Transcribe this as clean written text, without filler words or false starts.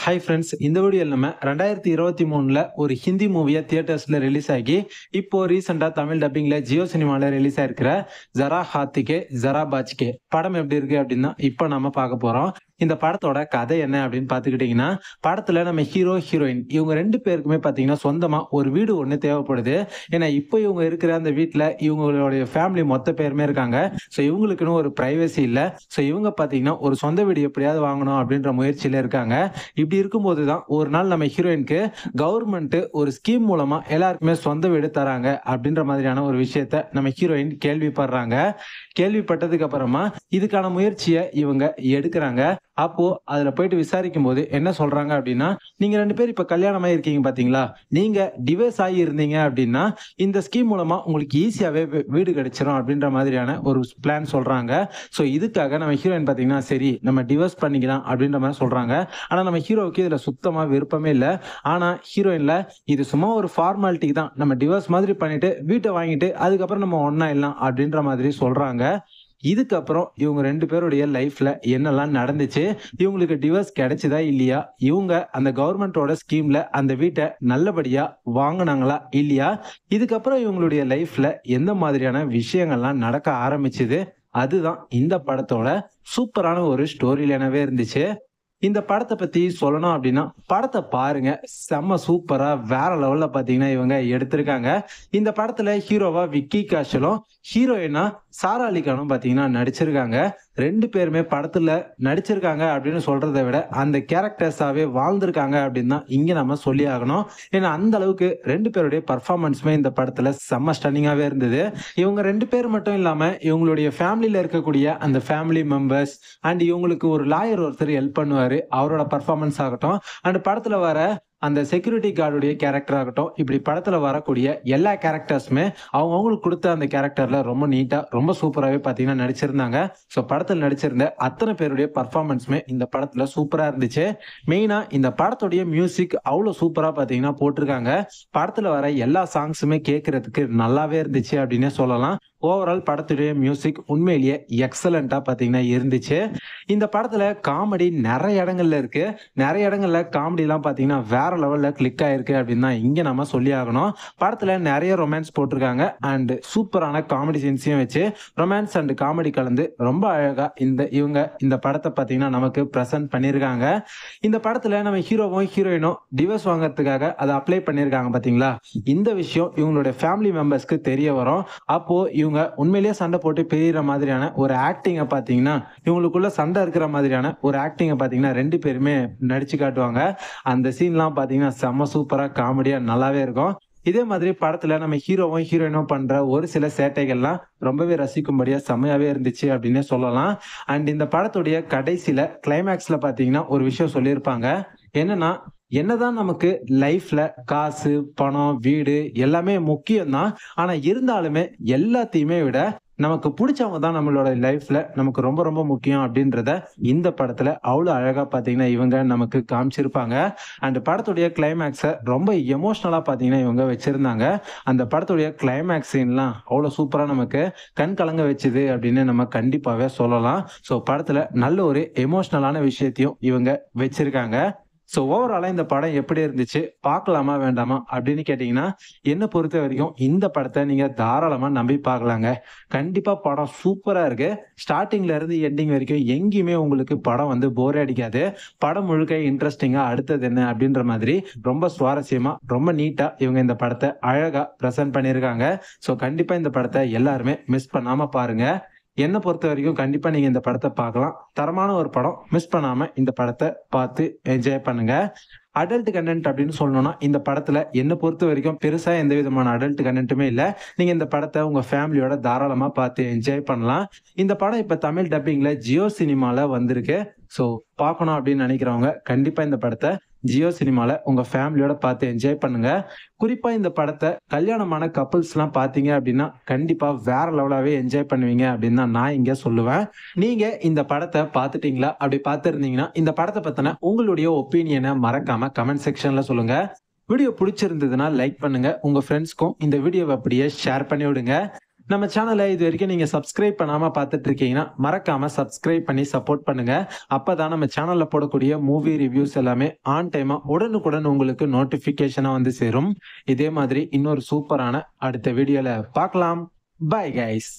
Hi friends, இந்த வீடியோவில் நம்ம 2023ல் ஒரு ஹிந்தி மூவியை தியேட்டர்ஸில் ரிலீஸ் ஆகி இப்போ ரீசெண்டாக தமிழ் டப்பிங்கில் ஜியோ சினிமாவில் ரிலீஸ் ஆயிருக்கிற ஜரா ஹாத்திகே ஜரா பாஜ்கே படம் எப்படி இருக்கு அப்படின்னு தான் இப்போ நம்ம பார்க்க போகிறோம். இந்த படத்தோட கதை என்ன அப்படின்னு பார்த்துக்கிட்டிங்கன்னா, படத்தில் நம்ம ஹீரோ ஹீரோயின் இவங்க ரெண்டு பேருக்குமே பார்த்தீங்கன்னா சொந்தமாக ஒரு வீடு ஒன்று தேவைப்படுது. ஏன்னா இப்போ இவங்க இருக்கிற அந்த வீட்டில் இவங்களுடைய ஃபேமிலி மொத்த பேருமே இருக்காங்க. ஸோ இவங்களுக்குன்னு ஒரு ப்ரைவசி இல்லை. ஸோ இவங்க பார்த்தீங்கன்னா ஒரு சொந்த வீடு எப்படியாவது வாங்கணும் அப்படின்ற முயற்சியில் இருக்காங்க. இப்படி இருக்கும்போது தான் ஒரு நாள் நம்ம ஹீரோயினுக்கு கவர்மெண்ட் ஒரு ஸ்கீம் மூலமா எல்லாருக்குமே சொந்த வீடு தராங்க அப்படின்ற மாதிரியான ஒரு விஷயத்த நம்ம ஹீரோயின் கேள்விப்படுறாங்க. கேள்விப்பட்டதுக்கு அப்புறமா இதுக்கான முயற்சியை இவங்க எடுக்கிறாங்க. அப்போ அதுல போயிட்டு விசாரிக்கும் போது என்ன சொல்றாங்க அப்படின்னா, நீங்க ரெண்டு பேரும் இப்ப கல்யாணம் ஆயிருக்கீங்க பாத்தீங்களா, நீங்க டிவோர்ஸ் ஆகி இருந்தீங்க அப்படின்னா இந்த ஸ்கீம் மூலமா உங்களுக்கு ஈஸியாவே வீடு கிடைச்சிரும் அப்படின்ற மாதிரியான ஒரு பிளான் சொல்றாங்க. ஸோ இதுக்காக நம்ம ஹீரோயின் பாத்தீங்கன்னா சரி நம்ம டிவோர்ஸ் பண்ணிக்கலாம் அப்படின்ற மாதிரி சொல்றாங்க. ஆனா நம்ம ஹீரோவுக்கு இதுல சுத்தமா விருப்பமே இல்லை. ஆனா ஹீரோயின்ல இது சும்மா ஒரு ஃபார்மாலிட்டிக்கு தான், நம்ம டிவோர்ஸ் மாதிரி பண்ணிட்டு வீட்டை வாங்கிட்டு அதுக்கப்புறம் நம்ம ஒன்னா இல்லாம் அப்படின்ற மாதிரி சொல்றாங்க. இதுக்கப்புறம் இவங்க ரெண்டு பேருடைய லைஃப்ல என்னெல்லாம் நடந்துச்சு, இவங்களுக்கு டிவோர்ஸ் கிடைச்சதா இல்லையா, இவங்க அந்த கவர்மெண்டோட ஸ்கீம்ல அந்த வீட்டை நல்லபடியா வாங்கினாங்களா இல்லையா, இதுக்கப்புறம் இவங்களுடைய லைஃப்ல எந்த மாதிரியான விஷயங்கள்லாம் நடக்க ஆரம்பிச்சுது, அதுதான் இந்த படத்தோட சூப்பரான ஒரு ஸ்டோரி லைனாவே இருந்துச்சு. இந்த படத்தை பத்தி சொல்லணும் அப்படின்னா படத்தை பாருங்க, செம்ம சூப்பரா வேற லெவல்ல பாத்தீங்கன்னா இவங்க எடுத்திருக்காங்க. இந்த படத்துல ஹீரோவா விக்கி கௌஷலும் ஹீரோயினா சாரா அலி கானும் பாத்தீங்கன்னா நடிச்சிருக்காங்க. ரெண்டு பேருமே படத்துல நடிச்சிருக்காங்க அப்படின்னு சொல்றதை விட அந்த கேரக்டர்ஸாவே வாழ்ந்திருக்காங்க அப்படின்னு தான் இங்க நம்ம சொல்லி ஆகணும். ஏன்னா அந்த அளவுக்கு ரெண்டு பேருடைய பர்ஃபார்மன்ஸுமே இந்த படத்துல செம்ம ஸ்டன்னிங்காவே இருந்தது. இவங்க ரெண்டு பேர் மட்டும் இல்லாம இவங்களுடைய ஃபேமிலியில இருக்கக்கூடிய அந்த ஃபேமிலி மெம்பர்ஸ் அண்ட் இவங்களுக்கு ஒரு லாயர் ஒருத்தர் ஹெல்ப் பண்ணுவாரு, அவரோட பர்ஃபார்மன்ஸ் ஆகட்டும், அண்ட் படத்துல வர அந்த செக்யூரிட்டி கார்டுடைய கேரக்டர் ஆகட்டும், இப்படி படத்துல வரக்கூடிய எல்லா கேரக்டர்ஸுமே அவங்களுக்கு கொடுத்த அந்த கேரக்டர்ல ரொம்ப நீட்டா ரொம்ப சூப்பராகவே பாத்தீங்கன்னா நடிச்சிருந்தாங்க. ஸோ படத்தில் நடிச்சிருந்த அத்தனை பேருடைய பர்ஃபார்மன்ஸுமே இந்த படத்துல சூப்பரா இருந்துச்சு. மெயினா இந்த படத்துடைய மியூசிக் அவ்வளவு சூப்பரா பாத்தீங்கன்னா போட்டிருக்காங்க. படத்துல வர எல்லா சாங்ஸுமே கேட்கறதுக்கு நல்லாவே இருந்துச்சு அப்படின்னே சொல்லலாம். ஓவரால் படத்துடைய மியூசிக் உண்மையிலேயே எக்ஸலண்டா பாத்தீங்கன்னா இருந்துச்சு. இந்த படத்துல காமெடி நிறைய இடங்கள்ல இருக்கு. நிறைய இடங்கள்ல காமெடி எல்லாம் பாத்தீங்கன்னா வேற லெவல்ல கிளிக் ஆயிருக்கு அப்படின்னு தான் இங்க நம்ம சொல்லி ஆகணும். படத்துல நிறைய ரொமான்ஸ் போட்டிருக்காங்க அண்ட் சூப்பரான காமெடி சீன்ஸையும் வச்சு ரொமான்ஸ் அண்ட் காமெடி கலந்து ரொம்ப அழகா இவங்க இந்த படத்தை பாத்தீங்கன்னா நமக்கு பிரசன்ட் பண்ணியிருக்காங்க. இந்த படத்துல நம்ம ஹீரோவும் ஹீரோயினும் டிவோர்ஸ் வாங்கறதுக்காக அதை அப்ளை பண்ணியிருக்காங்க பாத்தீங்களா, இந்த விஷயம் இவங்களுடைய ஃபேமிலி மெம்பர்ஸ்க்கு தெரிய வரும். அப்போ இவங்க உண்மையிலேயே சண்டை போட்டு பிரியிற மாதிரியான ஒரு ஆக்டிங்கை பாத்தீங்கன்னா, இவங்களுக்குள்ள சண்டை இருக்கிற மாதிரியான ஒரு ஆக்டிங்கை பாத்தீங்கன்னா ரெண்டு பேருமே நடிச்சு காட்டுவாங்க. அந்த சீன்லாம் பாத்தீங்கன்னா செம்ம சூப்பரா காமெடியா நல்லாவே இருக்கும். இதே மாதிரி படத்துல நம்ம ஹீரோவும் ஹீரோயினும் பண்ற ஒரு சில சேட்டைகள்லாம் ரொம்பவே ரசிக்கும்படியா செம்மையாவே இருந்துச்சு அப்படின்னே சொல்லலாம். அண்ட் இந்த படத்துடைய கடைசியில கிளைமேக்ஸ்ல பாத்தீங்கன்னா ஒரு விஷயம் சொல்லியிருப்பாங்க. என்னன்னா, என்னதான் நமக்கு லைஃப்ல காசு பணம் வீடு எல்லாமே முக்கியம்தான், ஆனா இருந்தாலுமே எல்லாத்தையுமே விட நமக்கு பிடிச்சவங்க தான் நம்மளோட லைஃப்ல நமக்கு ரொம்ப ரொம்ப முக்கியம் அப்படின்றத இந்த படத்துல அவ்வளவு அழகா பாத்தீங்கன்னா இவங்க நமக்கு காமிச்சிருப்பாங்க. அண்ட் படத்துடைய கிளைமேக்ஸ ரொம்ப எமோஷனலா பாத்தீங்கன்னா இவங்க வச்சிருந்தாங்க. அந்த படத்துடைய கிளைமேக்ஸ் சீன்லாம் அவ்வளவு சூப்பரா நமக்கு கண் கலங்க வச்சுது அப்படின்னு நம்ம கண்டிப்பாவே சொல்லலாம். ஸோ படத்துல நல்ல ஒரு எமோஷனலான விஷயத்தையும் இவங்க வச்சிருக்காங்க. ஸோ ஓவராலா இந்த படம் எப்படி இருந்துச்சு, பார்க்கலாமா வேண்டாமா அப்படின்னு கேட்டீங்கன்னா, என்னை பொறுத்த வரைக்கும் இந்த படத்தை நீங்க தாராளமா நம்பி பார்க்கலாங்க. கண்டிப்பா படம் சூப்பரா இருக்கு. ஸ்டார்டிங்ல இருந்து எண்டிங் வரைக்கும் எங்கேயுமே உங்களுக்கு படம் வந்து போரே அடிக்காது. படம் முழுக்க இன்ட்ரெஸ்டிங்கா அடுத்தது என்ன அப்படின்ற மாதிரி ரொம்ப சுவாரஸ்யமா ரொம்ப நீட்டா இவங்க இந்த படத்தை அழகா பிரசன்ட் பண்ணியிருக்காங்க. ஸோ கண்டிப்பா இந்த படத்தை எல்லாருமே மிஸ் பண்ணாம பாருங்க. என்னை பொறுத்த வரைக்கும் கண்டிப்பா நீங்க இந்த படத்தை பார்க்கலாம். தரமான ஒரு படம், மிஸ் பண்ணாம இந்த படத்தை பார்த்து என்ஜாய் பண்ணுங்க. அடல்ட் கண்டென்ட் அப்படின்னு சொல்லணும்னா இந்த படத்துல என்னை பொறுத்த வரைக்கும் பெருசா எந்த விதமான அடல்ட் கண்டென்ட்டுமே இல்லை. நீங்க இந்த படத்தை உங்க ஃபேமிலியோட தாராளமா பார்த்து என்ஜாய் பண்ணலாம். இந்த படம் இப்ப தமிழ் டப்பிங்ல ஜியோ சினிமால வந்திருக்கு. ஸோ பார்க்கணும் அப்படின்னு நினைக்கிறவங்க கண்டிப்பா இந்த படத்தை ஜியோ சினிமால உங்க ஃபேமிலியோட பார்த்து என்ஜாய் பண்ணுங்க. குறிப்பா இந்த படத்தை கல்யாணமான கப்புள்ஸ் எல்லாம் பாத்தீங்க அப்படின்னா கண்டிப்பா வேற லெவலாவே என்ஜாய் பண்ணுவீங்க அப்படின்னு தான் நான் இங்க சொல்லுவேன். நீங்க இந்த படத்தை பார்த்துட்டீங்களா? அப்படி பார்த்துருந்தீங்கன்னா இந்த படத்தை பத்தின உங்களுடைய ஒப்பீனியனை மறக்காம கமெண்ட் செக்ஷன்ல சொல்லுங்க. வீடியோ பிடிச்சிருந்ததுன்னா லைக் பண்ணுங்க, உங்க ஃப்ரெண்ட்ஸ்க்கும் இந்த வீடியோவை அப்படியே ஷேர் பண்ணி விடுங்க. நம்ம சேனலை இது வரைக்கும் நீங்க சப்ஸ்கிரைப் பண்ணாம பார்த்துட்டு இருக்கீங்கன்னா மறக்காம சப்ஸ்கிரைப் பண்ணி சப்போர்ட் பண்ணுங்க. அப்பதான் நம்ம சேனல்ல போடக்கூடிய மூவி ரிவ்யூஸ் எல்லாமே ஆன் டைமா உடனுக்குடன் உங்களுக்கு நோட்டிபிகேஷனா வந்து சேரும். இதே மாதிரி இன்னொரு சூப்பரான அடுத்த வீடியோல பார்க்கலாம். Bye guys.